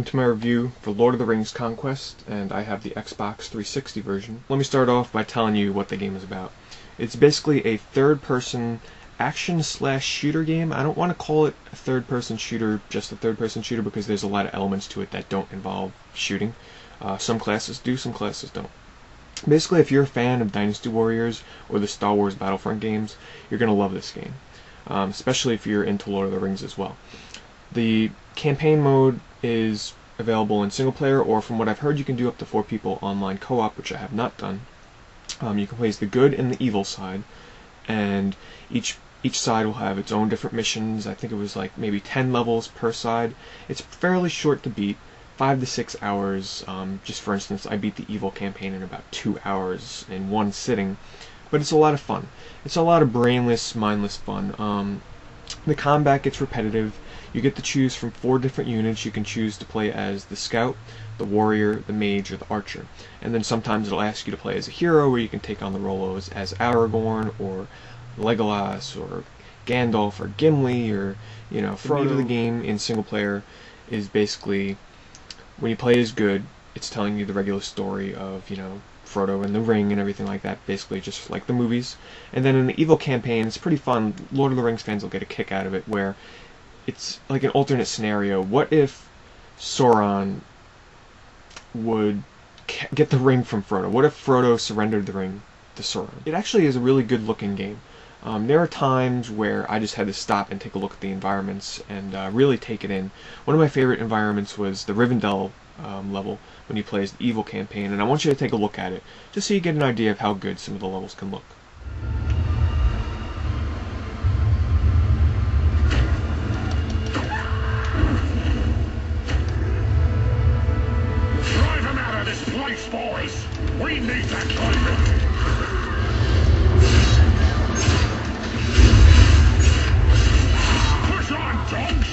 welcome to my review for Lord of the Rings Conquest, and I have the Xbox 360 version. Let me start off by telling you what the game is about. It's basically a third-person action/shooter game. I don't want to call it a third-person shooter, just a third-person shooter, because there's a lot of elements to it that don't involve shooting. Some classes do, some classes don't. Basically, if you're a fan of Dynasty Warriors or the Star Wars Battlefront games, you're going to love this game, especially if you're into Lord of the Rings as well. The campaign mode is available in single player, or from what I've heard, you can do up to 4 people online co-op, which I have not done. You can play as the good and the evil side, and each side will have its own different missions. I think it was like maybe 10 levels per side. It's fairly short to beat, 5 to 6 hours. Just for instance, I beat the evil campaign in about 2 hours in one sitting, but it's a lot of fun. It's a lot of brainless, mindless fun. The combat gets repetitive. You get to choose from 4 different units. You can choose to play as the scout, the warrior, the mage, or the archer. And then sometimes it'll ask you to play as a hero, where you can take on the role as Aragorn, or Legolas, or Gandalf, or Gimli, or, you know, Frodo. The meat of the game in single player is basically, when you play as good, it's telling you the regular story of, you know, Frodo and the ring and everything like that, basically just like the movies. And then in the evil campaign, it's pretty fun. Lord of the Rings fans will get a kick out of it, where it's like an alternate scenario. What if Sauron would get the ring from Frodo? What if Frodo surrendered the ring to Sauron? It actually is a really good looking game. There are times where I just had to stop and take a look at the environments and really take it in. One of my favorite environments was the Rivendell level, when you play as the evil campaign, and I want you to take a look at it, just so you get an idea of how good some of the levels can look. Drive him out of this place, boys! We need that driver! Push on, dogs!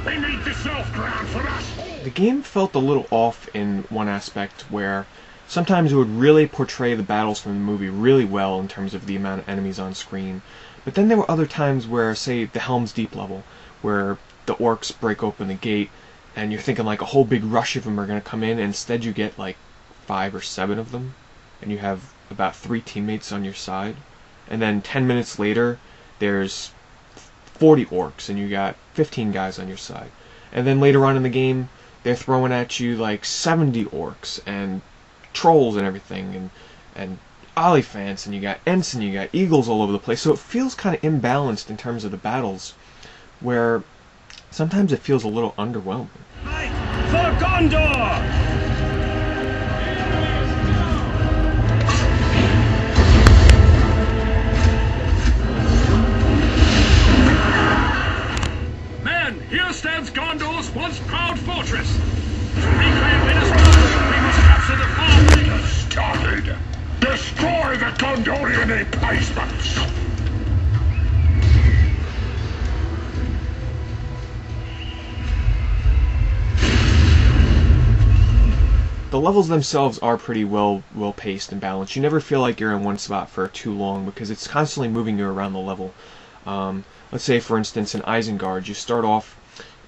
We need the self-ground for us! The game felt a little off in one aspect, where sometimes it would really portray the battles from the movie really well in terms of the amount of enemies on screen. But then there were other times where, say, the Helm's Deep level, where the orcs break open the gate, and you're thinking like a whole big rush of them are going to come in, and instead you get like 5 or 7 of them, and you have about 3 teammates on your side. And then 10 minutes later, there's 40 orcs, and you got 15 guys on your side. And then later on in the game, they're throwing at you like 70 orcs and trolls and everything, and Oliphants, and you got Ents, and you got eagles all over the place. So it feels kind of imbalanced in terms of the battles, where sometimes it feels a little underwhelming. Fight for Gondor! Here stands Gondor's once proud fortress. To reclaim Minas Tirith, we must capture the farm. Started. Destroy the Gondorian appeasements. The levels themselves are pretty well paced and balanced. You never feel like you're in one spot for too long, because it's constantly moving you around the level. Let's say, for instance, in Isengard, you start off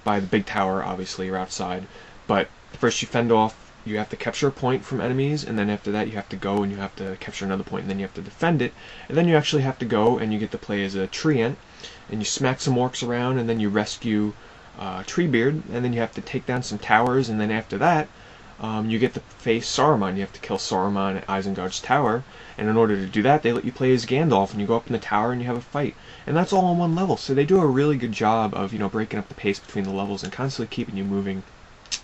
by the big tower. Obviously you're outside, but first you fend off, you have to capture a point from enemies, and then after that you have to go and you have to capture another point, and then you have to defend it, and then you actually have to go and you get to play as a treant, and you smack some orcs around, and then you rescue Treebeard, and then you have to take down some towers, and then after that you get to face Saruman. You have to kill Saruman at Isengard's tower, and in order to do that, they let you play as Gandalf, and you go up in the tower and you have a fight. And that's all on one level, so they do a really good job of, you know, breaking up the pace between the levels and constantly keeping you moving.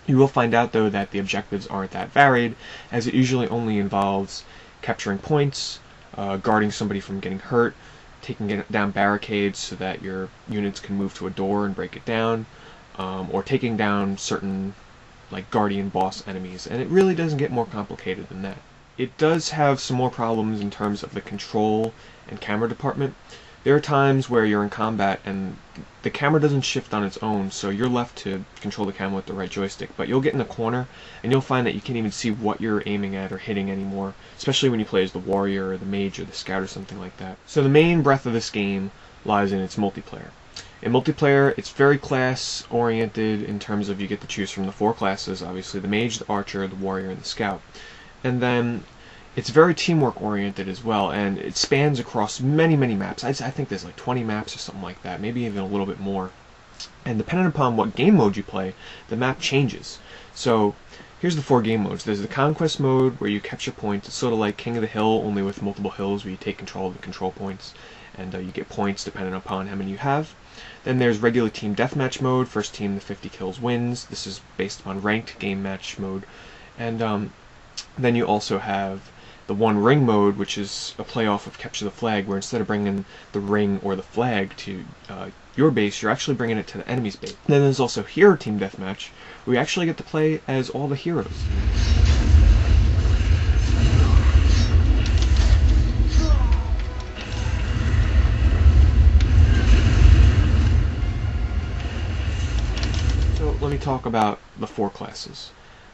You will find out, though, that the objectives aren't that varied, as it usually only involves capturing points, guarding somebody from getting hurt, taking down barricades so that your units can move to a door and break it down, or taking down certain like guardian boss enemies, and it really doesn't get more complicated than that. It does have some more problems in terms of the control and camera department. There are times where you're in combat and the camera doesn't shift on its own, so you're left to control the camera with the right joystick, but you'll get in a corner and you'll find that you can't even see what you're aiming at or hitting anymore, especially when you play as the warrior or the mage or the scout or something like that. So the main breadth of this game lies in its multiplayer. In multiplayer, it's very class oriented in terms of you get to choose from the 4 classes, obviously the mage, the archer, the warrior, and the scout. And then it's very teamwork oriented as well, and it spans across many maps. I think there's like 20 maps or something like that, maybe even a little bit more. And depending upon what game mode you play, the map changes. So here's the 4 game modes. There's the Conquest mode, where you capture points. It's sort of like King of the Hill, only with multiple hills, where you take control of the control points, and you get points depending upon how many you have. Then there's regular team deathmatch mode. First team to 50 kills wins. This is based upon ranked game match mode. And then you also have the One Ring mode, which is a playoff of Capture the Flag, where instead of bringing the ring or the flag to your base, you're actually bringing it to the enemy's base. Then there's also Hero Team Deathmatch, where you actually get to play as all the heroes. So let me talk about the 4 classes.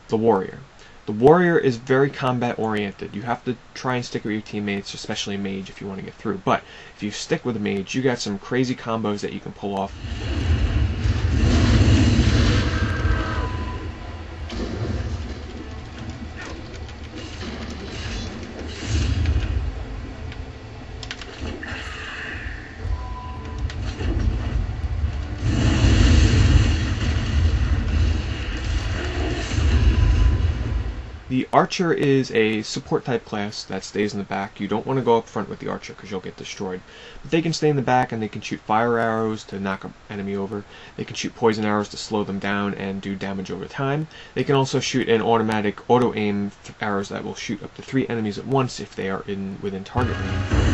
The Warrior. The Warrior is very combat oriented. You have to try and stick with your teammates, especially a mage, if you want to get through. But if you stick with a mage, you got some crazy combos that you can pull off. The Archer is a support type class that stays in the back. You don't want to go up front with the Archer because you'll get destroyed. But they can stay in the back and they can shoot fire arrows to knock an enemy over. They can shoot poison arrows to slow them down and do damage over time. They can also shoot an automatic auto-aim arrows that will shoot up to 3 enemies at once if they are within target range.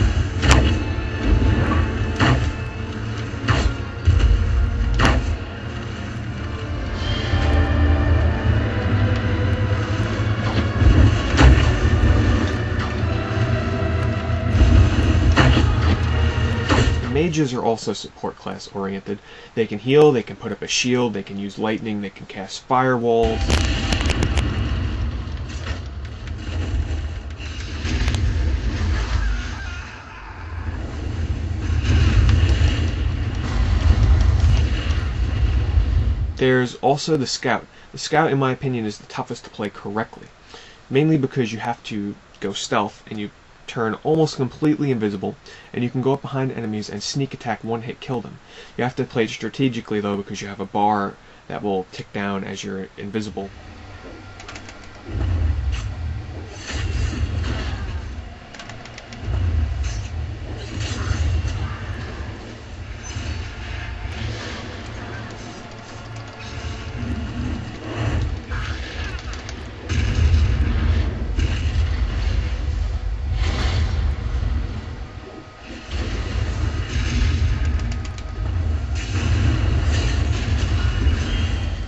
Mages are also support class oriented. They can heal, they can put up a shield, they can use lightning, they can cast firewalls. There's also the Scout. The Scout, in my opinion, is the toughest to play correctly. Mainly because you have to go stealth and you turn almost completely invisible, and you can go up behind enemies and sneak attack, one-hit kill them. You have to play it strategically though, because you have a bar that will tick down as you're invisible.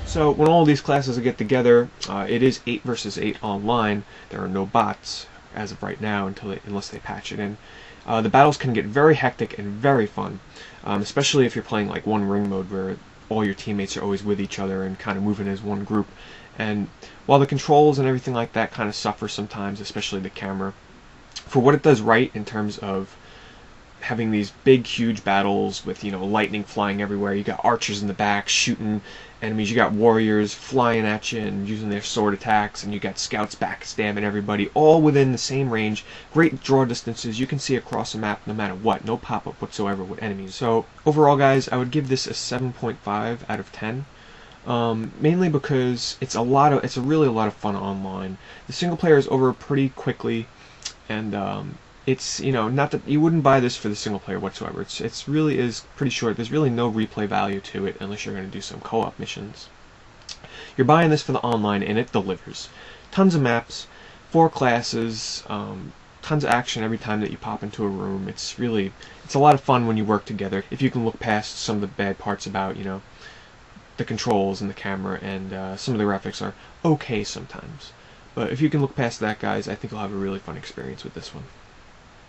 So when all these classes get together, it is 8 versus 8 online. There are no bots as of right now unless they patch it in. The battles can get very hectic and very fun, especially if you're playing like One Ring mode where all your teammates are always with each other and kind of moving as one group. And while the controls and everything like that kind of suffer sometimes, especially the camera, for what it does right in terms of having these big, huge battles with, you know, lightning flying everywhere. You got archers in the back shooting enemies. You got warriors flying at you and using their sword attacks, and you got scouts backstabbing everybody, all within the same range. Great draw distances. You can see across the map no matter what. No pop-up whatsoever with enemies. So overall, guys, I would give this a 7.5 out of 10. Mainly because it's really a lot of fun online. The single player is over pretty quickly, and it's, you know, not that you wouldn't buy this for the single player whatsoever. It's really is pretty short. There's really no replay value to it unless you're going to do some co-op missions. You're buying this for the online, and it delivers. Tons of maps, 4 classes, tons of action every time that you pop into a room. It's a lot of fun when you work together. If you can look past some of the bad parts about, you know, the controls and the camera, and some of the graphics are okay sometimes. But if you can look past that, guys, I think you'll have a really fun experience with this one.